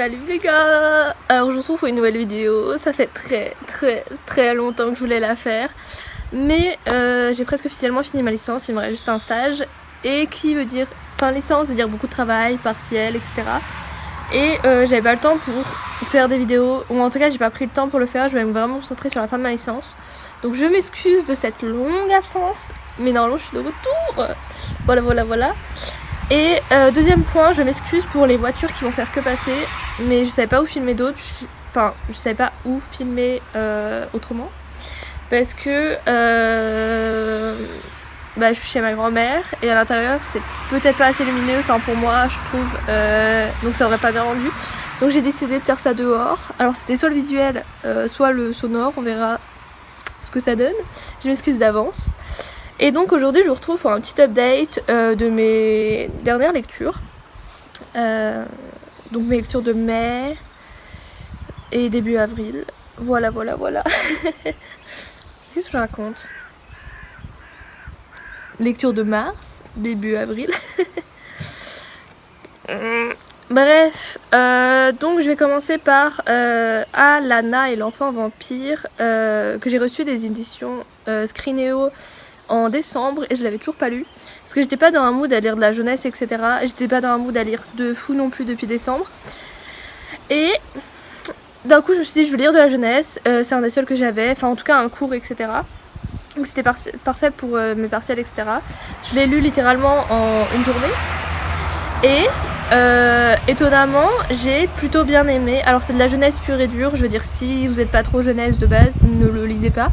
Salut les gars. Alors je vous retrouve pour une nouvelle vidéo. Ça fait très longtemps que je voulais la faire, mais j'ai presque officiellement fini ma licence. Il me reste juste un stage, et qui veut dire, enfin licence veut dire beaucoup de travail, partiel, etc. Et j'avais pas le temps pour faire des vidéos, ou en tout cas j'ai pas pris le temps pour le faire. Je vais vraiment me concentrer sur la fin de ma licence, donc je m'excuse de cette longue absence, mais normalement je suis de retour. Voilà. Et deuxième point, je m'excuse pour les voitures qui vont faire que passer, mais je savais pas où filmer d'autres, enfin je savais pas où filmer autrement, parce que je suis chez ma grand-mère et à l'intérieur c'est peut-être pas assez lumineux, enfin pour moi je trouve, donc ça aurait pas bien rendu. Donc j'ai décidé de faire ça dehors. Alors c'était soit le visuel, soit le sonore, on verra ce que ça donne. Je m'excuse d'avance. Et donc aujourd'hui je vous retrouve pour un petit update de mes dernières lectures. Donc mes lectures de mai et début avril. Voilà. Qu'est-ce que je raconte? Lecture de mars, début avril. Bref, donc je vais commencer par Alana et l'enfant vampire, que j'ai reçu des éditions Scrineo en décembre, et je l'avais toujours pas lu parce que j'étais pas dans un mood à lire de la jeunesse, etc. J'étais pas dans un mood à lire de fou non plus depuis décembre, et d'un coup je me suis dit je veux lire de la jeunesse. C'est un des seuls que j'avais, enfin en tout cas un cours, etc. Donc c'était parfait pour mes partiels, etc. Je l'ai lu littéralement en une journée, et étonnamment j'ai plutôt bien aimé. Alors c'est de la jeunesse pure et dure, je veux dire, si vous n'êtes pas trop jeunesse de base, ne le lisez pas,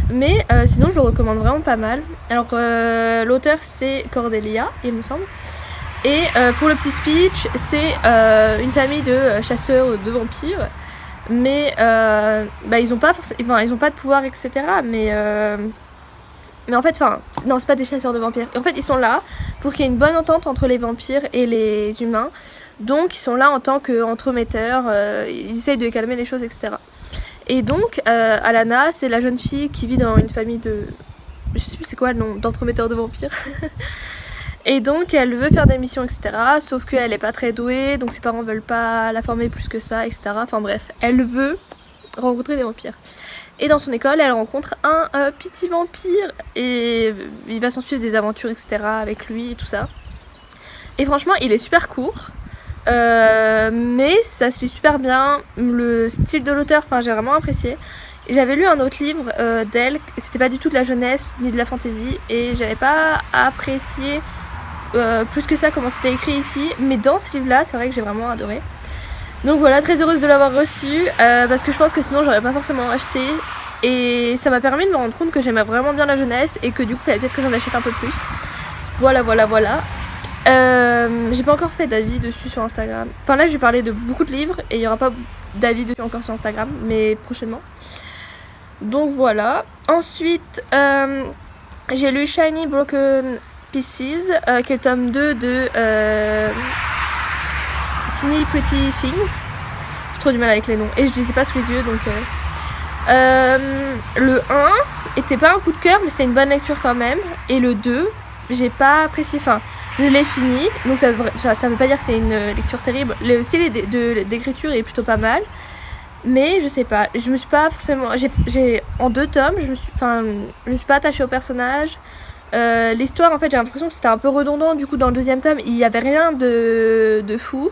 mais sinon je le recommande vraiment pas mal. Alors l'auteur c'est Cordelia, il me semble, et pour le petit speech, c'est une famille de chasseurs de vampires, mais ils ont pas de pouvoir, etc. Mais en fait, non, c'est pas des chasseurs de vampires. En fait, ils sont là pour qu'il y ait une bonne entente entre les vampires et les humains. Donc, ils sont là en tant qu'entremetteurs. Ils essayent de calmer les choses, etc. Et donc, Alana, c'est la jeune fille qui vit dans une famille de... Je sais plus c'est quoi le nom, d'entremetteurs de vampires. Et donc, elle veut faire des missions, etc. Sauf qu'elle est pas très douée, donc ses parents veulent pas la former plus que ça, etc. Enfin bref, elle veut rencontrer des vampires. Et dans son école, elle rencontre un petit vampire, et il va s'en suivre des aventures, etc. avec lui et tout ça. Et franchement, il est super court, mais ça se lit super bien. Le style de l'auteur, j'ai vraiment apprécié. Et j'avais lu un autre livre d'elle, c'était pas du tout de la jeunesse ni de la fantasy, et j'avais pas apprécié plus que ça comment c'était écrit ici. Mais dans ce livre-là, c'est vrai que j'ai vraiment adoré. Donc voilà, très heureuse de l'avoir reçu, parce que je pense que sinon j'aurais pas forcément acheté, et ça m'a permis de me rendre compte que j'aimais vraiment bien la jeunesse, et que du coup il fallait peut-être que j'en achète un peu plus. Voilà. J'ai pas encore fait d'avis dessus sur Instagram. Enfin là je vais parler de beaucoup de livres, et il y aura pas d'avis dessus encore sur Instagram, mais prochainement. Donc voilà. Ensuite j'ai lu Shiny Broken Pieces, qui est le tome 2 de... Teeny Pretty Things. J'ai trop du mal avec les noms et je les ai pas sous les yeux, donc le 1 était pas un coup de cœur, mais c'était une bonne lecture quand même, et le 2 j'ai pas apprécié. Enfin je l'ai fini, donc ça veut pas dire que c'est une lecture terrible. Le style d'écriture est plutôt pas mal, mais je sais pas, je me suis pas forcément, j'ai en 2 tomes, je me suis pas attachée au personnage. L'histoire, en fait, j'ai l'impression que c'était un peu redondant. Du coup, dans le 2e tome, il y avait rien de fou.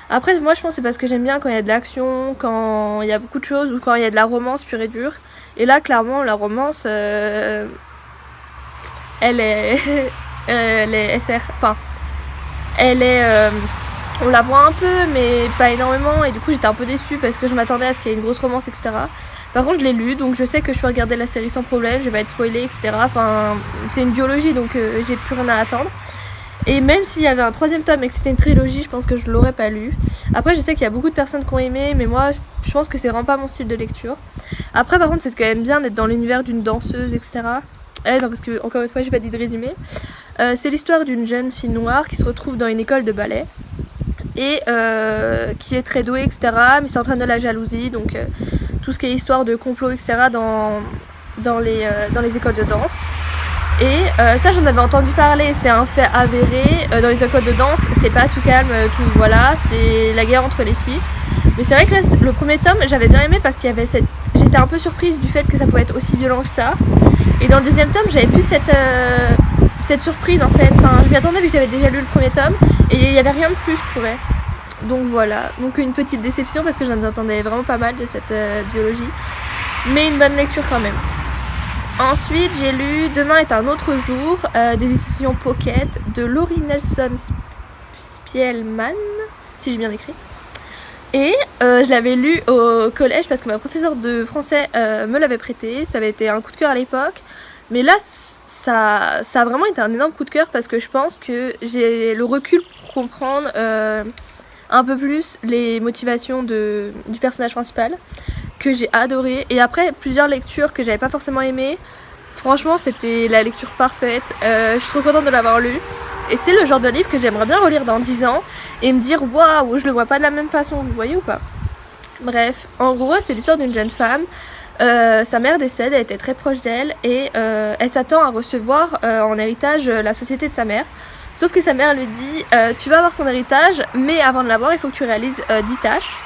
Après, moi, je pense que c'est parce que j'aime bien quand il y a de l'action, quand il y a beaucoup de choses, ou quand il y a de la romance pure et dure. Et là, clairement, la romance, elle est SR. Enfin, elle est... on la voit un peu, mais pas énormément. Et du coup, j'étais un peu déçue parce que je m'attendais à ce qu'il y ait une grosse romance, etc. Par contre, je l'ai lu, donc je sais que je peux regarder la série sans problème. Je vais pas être spoilée, etc. Enfin, c'est une duologie, donc j'ai plus rien à attendre. Et même s'il y avait un 3e tome et que c'était une trilogie, je pense que je l'aurais pas lu. Après, je sais qu'il y a beaucoup de personnes qui ont aimé, mais moi, je pense que c'est vraiment pas mon style de lecture. Après, par contre, c'est quand même bien d'être dans l'univers d'une danseuse, etc. Non, parce que, encore une fois, j'ai pas dit de résumé. C'est l'histoire d'une jeune fille noire qui se retrouve dans une école de ballet, et qui est très douée, etc. Mais c'est en train de la jalousie, donc tout ce qui est histoire de complot, etc. dans les écoles de danse. Et ça, j'en avais entendu parler, c'est un fait avéré. Dans les écoles de danse, c'est pas tout calme, tout voilà, c'est la guerre entre les filles. Mais c'est vrai que là, le premier tome, j'avais bien aimé parce qu'il y avait j'étais un peu surprise du fait que ça pouvait être aussi violent que ça. Et dans le deuxième tome, j'avais plus cette surprise en fait. Enfin, je m'y attendais vu que j'avais déjà lu le premier tome et il n'y avait rien de plus, je trouvais. Donc voilà, donc une petite déception parce que j'en attendais vraiment pas mal de cette duologie. Mais une bonne lecture quand même. Ensuite, j'ai lu Demain est un autre jour des éditions Pocket de Laurie Nelson Spielman, si j'ai bien écrit. Et je l'avais lu au collège parce que ma professeure de français me l'avait prêté. Ça avait été un coup de cœur à l'époque. Mais là, ça a vraiment été un énorme coup de cœur parce que je pense que j'ai le recul pour comprendre un peu plus les motivations du personnage principal, que j'ai adoré. Et après plusieurs lectures que j'avais pas forcément aimées, franchement c'était la lecture parfaite. Je suis trop contente de l'avoir lu. Et c'est le genre de livre que j'aimerais bien relire dans 10 ans et me dire waouh, je le vois pas de la même façon, vous voyez ou pas? Bref, en gros c'est l'histoire d'une jeune femme. Sa mère décède, elle était très proche d'elle et elle s'attend à recevoir en héritage la société de sa mère. Sauf que sa mère lui dit tu vas avoir ton héritage, mais avant de l'avoir il faut que tu réalises 10 tâches.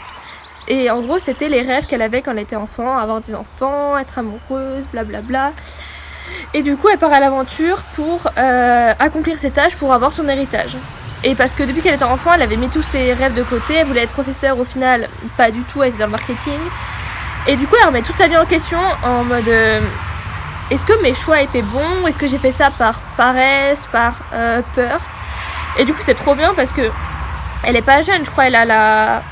Et en gros c'était les rêves qu'elle avait quand elle était enfant, avoir des enfants, être amoureuse, blablabla. Et du coup elle part à l'aventure pour accomplir ses tâches pour avoir son héritage. Et parce que depuis qu'elle était enfant elle avait mis tous ses rêves de côté, elle voulait être professeure, au final pas du tout, elle était dans le marketing. Et du coup elle remet toute sa vie en question en mode est-ce que mes choix étaient bons, est-ce que j'ai fait ça par paresse, par peur. Et du coup c'est trop bien parce que elle est pas jeune, je crois elle a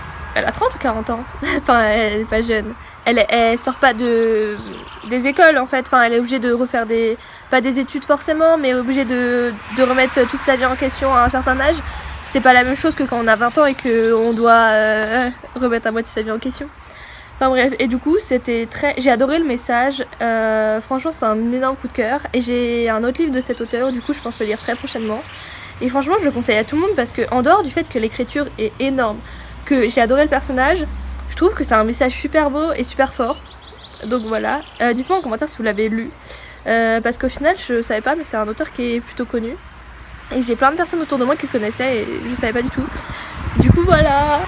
30 ou 40 ans. Enfin elle est pas jeune. Elle sort pas des écoles en fait, enfin elle est obligée de refaire pas des études forcément, mais obligée de remettre toute sa vie en question à un certain âge. C'est pas la même chose que quand on a 20 ans et qu'on doit remettre à moitié sa vie en question. Enfin bref, et du coup j'ai adoré le message, franchement c'est un énorme coup de cœur. Et j'ai un autre livre de cet auteur, du coup je pense le lire très prochainement. Et franchement je le conseille à tout le monde parce que en dehors du fait que l'écriture est énorme, que j'ai adoré le personnage, je trouve que c'est un message super beau et super fort. Donc voilà, dites-moi en commentaire si vous l'avez lu, parce qu'au final je savais pas mais c'est un auteur qui est plutôt connu. Et j'ai plein de personnes autour de moi qui le connaissaient et je savais pas du tout. Du coup voilà.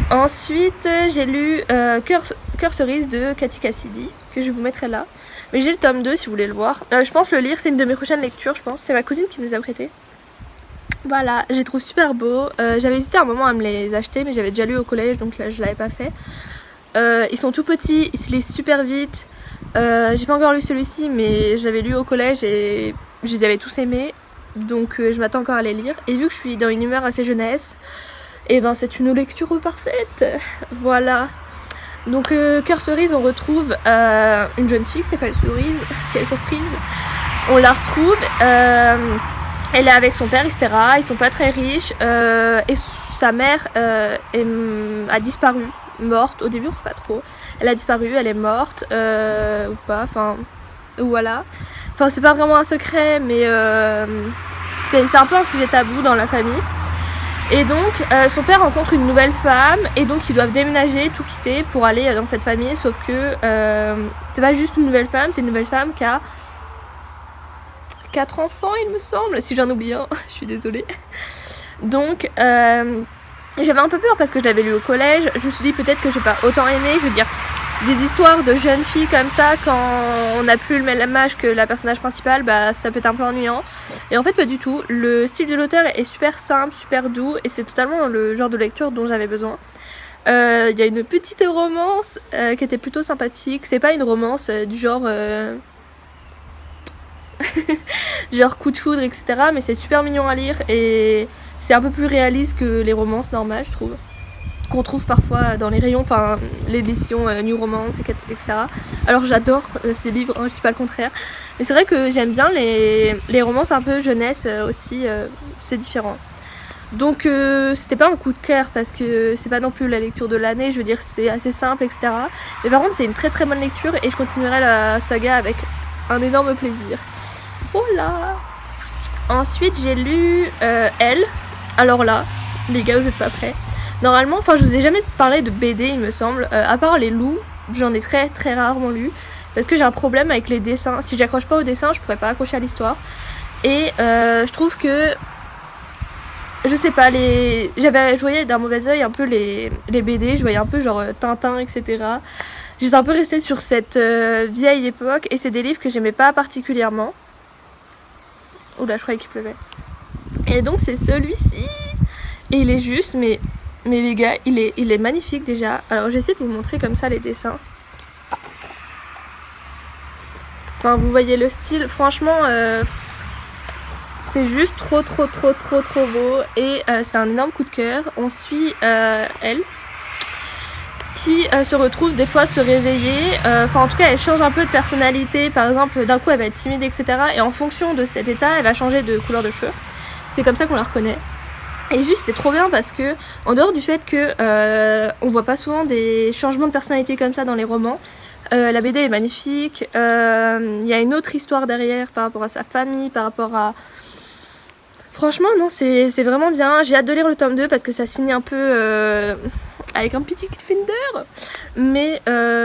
Ensuite j'ai lu Cœur cerise de Cathy Cassidy, que je vous mettrai là. Mais j'ai le tome 2 si vous voulez le voir. Je pense le lire, c'est une de mes prochaines lectures je pense. C'est ma cousine qui me les a prêtés. Voilà, je les trouve super beaux. J'avais hésité un moment à me les acheter mais j'avais déjà lu au collège donc là je l'avais pas fait. Ils sont tout petits, ils se lisent super vite. J'ai pas encore lu celui-ci mais je l'avais lu au collège et je les avais tous aimés. Donc je m'attends encore à les lire. Et vu que je suis dans une humeur assez jeunesse, et ben c'est une lecture parfaite. Voilà. Donc Cœur cerise, on retrouve une jeune fille qui s'appelle Cerise. Quelle surprise. On la retrouve. Elle est avec son père, etc. Ils sont pas très riches. Et sa mère a disparu. Morte. Au début on sait pas trop. Elle a disparu, elle est morte. Ou pas. Enfin. Voilà. Enfin c'est pas vraiment un secret mais c'est un peu un sujet tabou dans la famille. Et donc son père rencontre une nouvelle femme et donc ils doivent déménager, tout quitter pour aller dans cette famille. Sauf que c'est pas juste une nouvelle femme, c'est une nouvelle femme qui a 4 enfants il me semble, si j'en oublie un, je suis désolée. Donc j'avais un peu peur parce que je l'avais lu au collège, je me suis dit peut-être que je vais pas autant aimer, je veux dire des histoires de jeunes filles comme ça quand on n'a plus le même âge que la personnage principale, bah ça peut être un peu ennuyant. Et en fait pas du tout, le style de l'auteur est super simple, super doux et c'est totalement le genre de lecture dont j'avais besoin. Il y a une petite romance qui était plutôt sympathique, c'est pas une romance du genre genre coup de foudre etc, mais c'est super mignon à lire et c'est un peu plus réaliste que les romances normales je trouve, qu'on trouve parfois dans les rayons, enfin l'édition New Romance, etc. Alors j'adore ces livres, hein, je dis pas le contraire. Mais c'est vrai que j'aime bien les romances un peu jeunesse aussi, c'est différent. Donc c'était pas un coup de cœur parce que c'est pas non plus la lecture de l'année, je veux dire c'est assez simple, etc. Mais par contre c'est une très très bonne lecture et je continuerai la saga avec un énorme plaisir. Voilà. Ensuite j'ai lu Elle. Alors là, les gars vous êtes pas prêts. Normalement, enfin je vous ai jamais parlé de BD il me semble, à part les loups, j'en ai très très rarement lu parce que j'ai un problème avec les dessins. Si j'accroche pas au dessin, je pourrais pas accrocher à l'histoire. Et je trouve que je sais pas, je voyais d'un mauvais oeil un peu les BD, je voyais un peu genre Tintin, etc. J'étais un peu restée sur cette vieille époque et c'est des livres que j'aimais pas particulièrement. Oula, je croyais qu'il pleuvait. Et donc c'est celui-ci. Et il est juste, mais les gars, il est magnifique déjà. Alors j'essaie de vous montrer comme ça les dessins. Enfin, vous voyez le style, franchement, c'est juste trop beau. Et c'est un énorme coup de cœur. On suit elle, qui se retrouve des fois se réveiller. Enfin, en tout cas, elle change un peu de personnalité. Par exemple, d'un coup, elle va être timide, etc. Et en fonction de cet état, elle va changer de couleur de cheveux. C'est comme ça qu'on la reconnaît. Et juste c'est trop bien parce que en dehors du fait que on voit pas souvent des changements de personnalité comme ça dans les romans, la BD est magnifique, il y a une autre histoire derrière par rapport à sa famille, par rapport à... Franchement non, c'est vraiment bien, j'ai hâte de lire le tome 2 parce que ça se finit un peu avec un petit cliffhanger, mais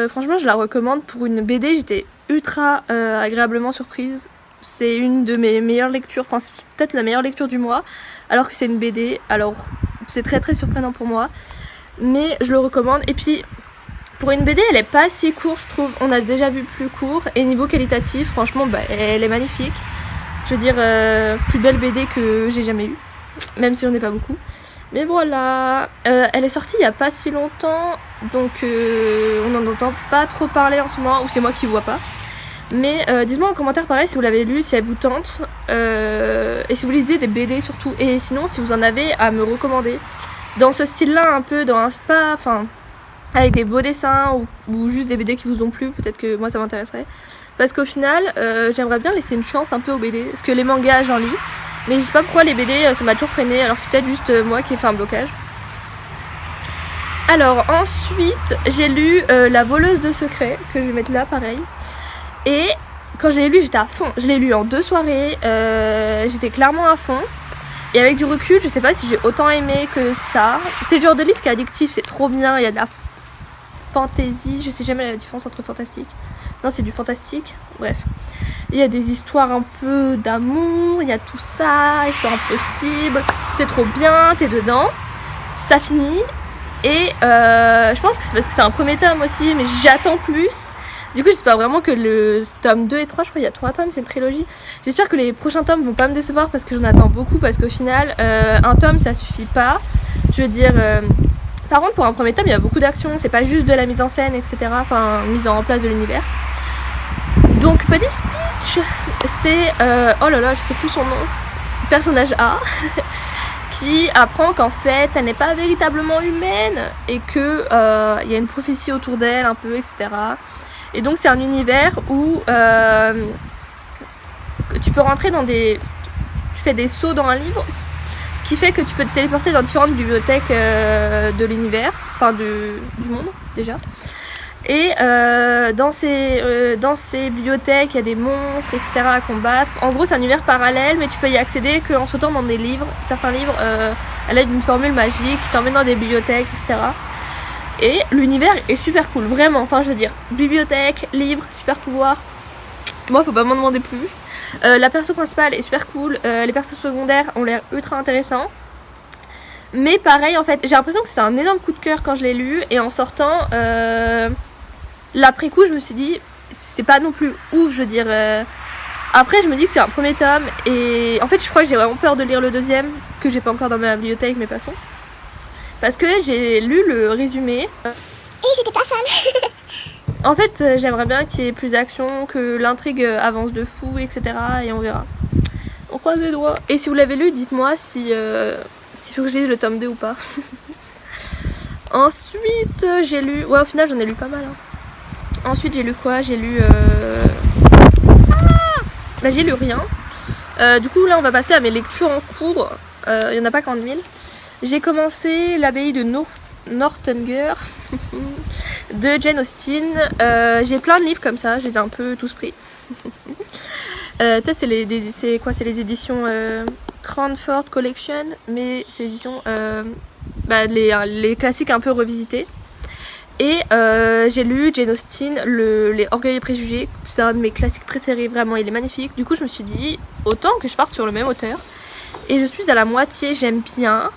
franchement je la recommande pour une BD, j'étais ultra agréablement surprise. C'est une de mes meilleures lectures, enfin c'est peut-être la meilleure lecture du mois, alors que c'est une BD, alors c'est très surprenant pour moi, mais je le recommande. Et puis pour une BD elle est pas si courte je trouve, on a déjà vu plus court, et niveau qualitatif franchement bah, elle est magnifique. Je veux dire plus belle BD que j'ai jamais eue, même si on n'est pas beaucoup. Mais voilà, elle est sortie il y a pas si longtemps, donc on n'en entend pas trop parler en ce moment, ou c'est moi qui vois pas. Mais dites-moi en commentaire pareil si vous l'avez lu, si elle vous tente, et si vous lisez des BD surtout, et sinon si vous en avez à me recommander dans ce style là, un peu dans un spa, enfin avec des beaux dessins, ou juste des BD qui vous ont plu, peut-être que moi ça m'intéresserait, parce qu'au final j'aimerais bien laisser une chance un peu aux BD, parce que les mangas j'en lis, mais je sais pas pourquoi les BD ça m'a toujours freiné, alors c'est peut-être juste moi qui ai fait un blocage. Alors ensuite j'ai lu La voleuse de secrets, que je vais mettre là pareil. Et quand je l'ai lu, j'étais à fond. Je l'ai lu en 2 soirées, j'étais clairement à fond. Et avec du recul, je sais pas si j'ai autant aimé que ça. C'est le genre de livre qui est addictif, c'est trop bien. Il y a de la fantaisie, je sais jamais la différence entre fantastique. Non, c'est du fantastique, bref. Il y a des histoires un peu d'amour, il y a tout ça, histoire impossible. C'est trop bien, t'es dedans. Ça finit. Et je pense que c'est parce que c'est un premier tome aussi, mais j'attends plus. Du coup j'espère vraiment que le tome 2 et 3, je crois qu'il y a 3 tomes, c'est une trilogie. J'espère que les prochains tomes vont pas me décevoir parce que j'en attends beaucoup, parce qu'au final un tome ça suffit pas. Je veux dire, par contre pour un premier tome il y a beaucoup d'action, c'est pas juste de la mise en scène, etc. Enfin mise en place de l'univers. Donc petit speech, c'est, oh là là je sais plus son nom, personnage A qui apprend qu'en fait elle n'est pas véritablement humaine et que y a une prophétie autour d'elle un peu, etc. Et donc c'est un univers où tu peux rentrer dans des... Tu fais des sauts dans un livre qui fait que tu peux te téléporter dans différentes bibliothèques de l'univers, enfin du monde déjà. Et dans ces bibliothèques, il y a des monstres, etc. à combattre. En gros c'est un univers parallèle, mais tu peux y accéder qu'en sautant dans des livres, certains livres à l'aide d'une formule magique qui t'emmène dans des bibliothèques, etc. Et l'univers est super cool, vraiment, enfin je veux dire, bibliothèque, livre, super pouvoir. Moi faut pas m'en demander plus. La perso principale est super cool, les persos secondaires ont l'air ultra intéressants. Mais pareil en fait, j'ai l'impression que c'est un énorme coup de cœur quand je l'ai lu. Et en sortant, l'après coup je me suis dit, c'est pas non plus ouf, je veux dire. Après je me dis que c'est un premier tome. Et en fait je crois que j'ai vraiment peur de lire le deuxième, que j'ai pas encore dans ma bibliothèque, mais passons. Parce que j'ai lu le résumé. Et j'étais pas fan. En fait, j'aimerais bien qu'il y ait plus d'action, que l'intrigue avance de fou, etc. Et on verra. On croise les doigts. Et si vous l'avez lu, dites-moi si faut que je lise le tome 2 ou pas. Ensuite, j'ai lu... Ouais, au final, j'en ai lu pas mal. Hein. Ensuite, j'ai lu quoi? J'ai lu... Bah, j'ai lu rien. Du coup, là, on va passer à mes lectures en cours. Il y en a pas 40 000. J'ai commencé l'abbaye de Northanger de Jane Austen. J'ai plein de livres comme ça, je les ai un peu tous pris. C'est les éditions Cranford Collection, mais c'est les éditions les classiques un peu revisités. Et j'ai lu Jane Austen, les Orgueils et Préjugés. C'est un de mes classiques préférés, vraiment, il est magnifique. Du coup je me suis dit, autant que je parte sur le même auteur. Et je suis à la moitié, j'aime bien.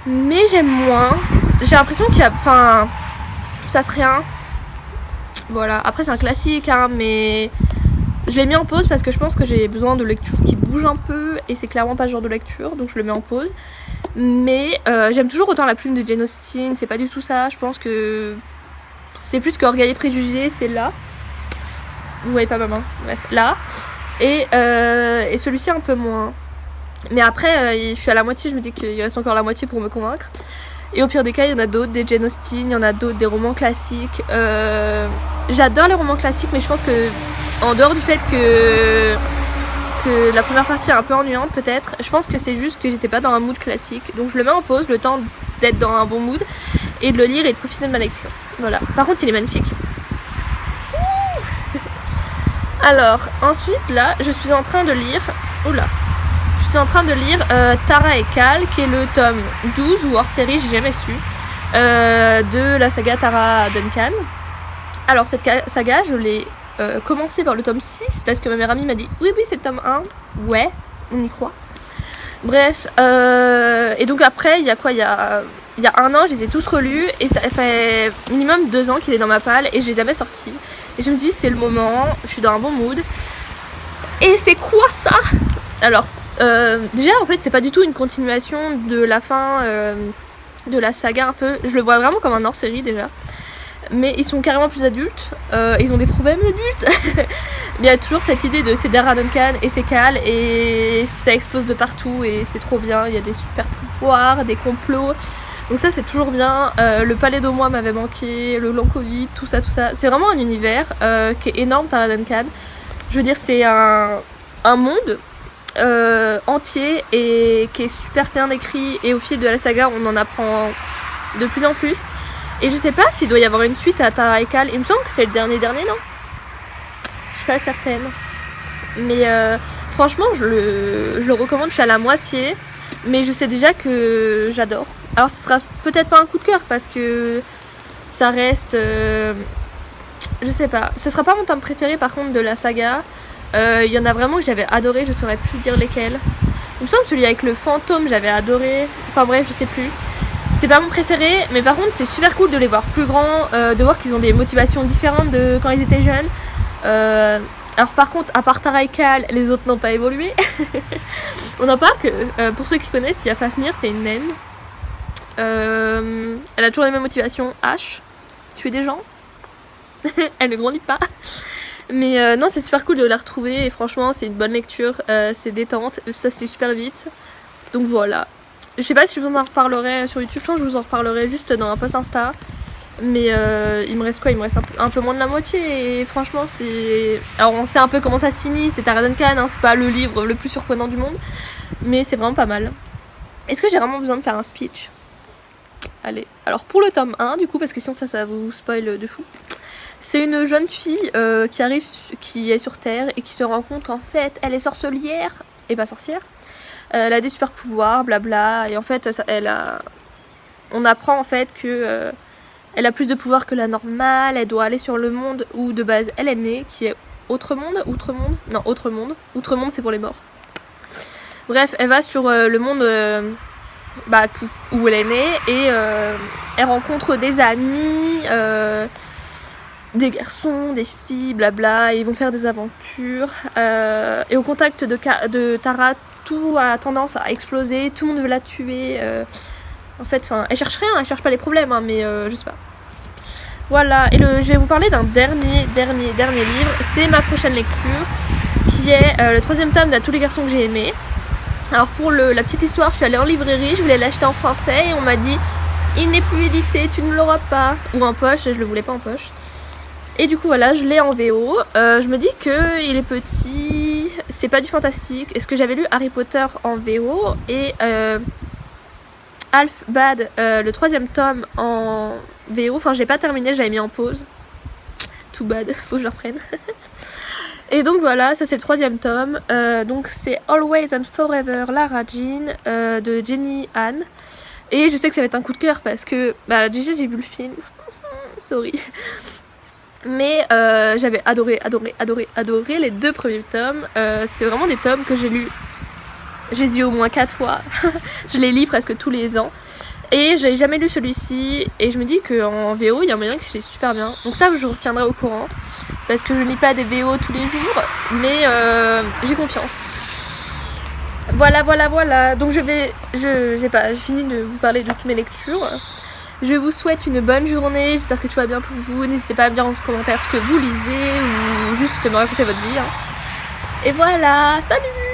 Mais j'aime moins. J'ai l'impression qu'il y a... Enfin, il se passe rien. Voilà, après c'est un classique, hein, mais... Je l'ai mis en pause parce que je pense que j'ai besoin de lecture qui bouge un peu. Et c'est clairement pas ce genre de lecture, donc je le mets en pause. Mais j'aime toujours autant la plume de Jane Austen, c'est pas du tout ça. Je pense que c'est plus que Orgueil et Préjugés, c'est là. Vous voyez pas ma main, bref, là. Et celui-ci un peu moins. Mais après, je suis à la moitié, je me dis qu'il reste encore la moitié pour me convaincre. Et au pire des cas, il y en a d'autres, des Jane Austen, il y en a d'autres, des romans classiques. J'adore les romans classiques, mais je pense que, en dehors du fait que la première partie est un peu ennuyante peut-être, je pense que c'est juste que j'étais pas dans un mood classique. Donc je le mets en pause, le temps d'être dans un bon mood, et de le lire et de profiter de ma lecture. Voilà. Par contre, il est magnifique. Alors, ensuite, là, je suis en train de lire... Oula. Je suis en train de lire Tara et Cal, qui est le tome 12 ou hors série, j'ai jamais su, de la saga Tara Duncan. Alors cette saga, je l'ai commencé par le tome 6 parce que ma meilleure amie m'a dit oui c'est le tome 1, ouais, on y croit. Bref, et donc après, il y a quoi, il y a un an, je les ai tous relus et ça fait minimum 2 ans qu'il est dans ma palle et je les ai jamais sortis. Et je me dis c'est le moment, je suis dans un bon mood. Et c'est quoi ça? Alors, déjà en fait c'est pas du tout une continuation de la fin de la saga un peu, je le vois vraiment comme un hors-série déjà, mais ils sont carrément plus adultes, ils ont des problèmes adultes. Mais il y a toujours cette idée de c'est Tara Duncan et c'est Cal et ça explose de partout et c'est trop bien, il y a des super pouvoirs, des complots, donc ça c'est toujours bien. Le palais d'Aumois m'avait manqué, le Lankovid, tout ça, c'est vraiment un univers qui est énorme. Tara Duncan, je veux dire c'est un monde entier et qui est super bien écrit, et au fil de la saga on en apprend de plus en plus, et je sais pas s'il doit y avoir une suite à Tara et Cal, il me semble que c'est le dernier non, je suis pas certaine, mais franchement je le recommande, je suis à la moitié, mais je sais déjà que j'adore. Alors ce sera peut-être pas un coup de cœur parce que ça reste je sais pas, ce sera pas mon tome préféré par contre de la saga. Il y en a vraiment que j'avais adoré, je saurais plus dire lesquels. Il me semble que celui avec le fantôme j'avais adoré, enfin bref je sais plus. C'est pas mon préféré, mais par contre c'est super cool de les voir plus grands, de voir qu'ils ont des motivations différentes de quand ils étaient jeunes. Alors par contre, à part Tara et Cal, les autres n'ont pas évolué. On en parle que, pour ceux qui connaissent, il y a Fafnir, c'est une naine. Elle a toujours les mêmes motivations, tuer des gens. Elle ne grandit pas. Mais non, c'est super cool de la retrouver et franchement c'est une bonne lecture, c'est détente, ça se lit super vite. Donc voilà. Je sais pas si je vous en reparlerai sur YouTube, je pense que je vous en reparlerai juste dans un post Insta. Mais il me reste quoi? Il me reste un peu moins de la moitié et franchement c'est... Alors on sait un peu comment ça se finit, c'est Tara Duncan, hein, c'est pas le livre le plus surprenant du monde. Mais c'est vraiment pas mal. Est-ce que j'ai vraiment besoin de faire un speech? Allez, alors pour le tome 1 du coup, parce que sinon ça vous spoil de fou. C'est une jeune fille qui est sur Terre et qui se rend compte qu'en fait elle est sorcelière et pas sorcière. Elle a des super pouvoirs, blabla, et en fait on apprend en fait que elle a plus de pouvoirs que la normale. Elle doit aller sur le monde où de base elle est née, qui est Outre-Monde. Non, Autre-Monde. Outre-Monde c'est pour les morts. Bref, elle va sur le monde où elle est née et elle rencontre des amis. Des garçons, des filles, blabla, et ils vont faire des aventures. Et au contact de Tara, tout a tendance à exploser, tout le monde veut la tuer. En fait, elle cherche rien, elle cherche pas les problèmes, hein, mais je sais pas. Voilà, et je vais vous parler d'un dernier livre. C'est ma prochaine lecture, qui est le 3e tome de Tous les garçons que j'ai aimés. Alors pour la petite histoire, je suis allée en librairie, je voulais l'acheter en français, et on m'a dit il n'est plus édité, tu ne l'auras pas. Ou en poche, et je le voulais pas en poche. Et du coup voilà, je l'ai en VO. Je me dis qu'il est petit, c'est pas du fantastique. Est-ce que j'avais lu Harry Potter en VO et Half Bad, le 3e tome en VO. Enfin, j'ai pas terminé, j'avais mis en pause. Too bad, faut que je reprenne. Et donc voilà, ça c'est le 3e tome. Donc c'est Always and Forever Lara Jean de Jenny Han. Et je sais que ça va être un coup de cœur parce que déjà j'ai vu le film. Sorry. Mais j'avais adoré les 2 premiers tomes. C'est vraiment des tomes que j'ai lus Je les ai eu au moins 4 fois. Je les lis presque tous les ans. Et j'ai jamais lu celui-ci. Et je me dis qu'en VO, il y a moyen que c'est super bien. Donc ça, je vous retiendrai au courant. Parce que je lis pas des VO tous les jours. Mais j'ai confiance. Voilà. Donc j'ai fini de vous parler de toutes mes lectures. Je vous souhaite une bonne journée. J'espère que tout va bien pour vous. N'hésitez pas à me dire en commentaire ce que vous lisez. Ou juste me raconter votre vie. Et voilà, salut!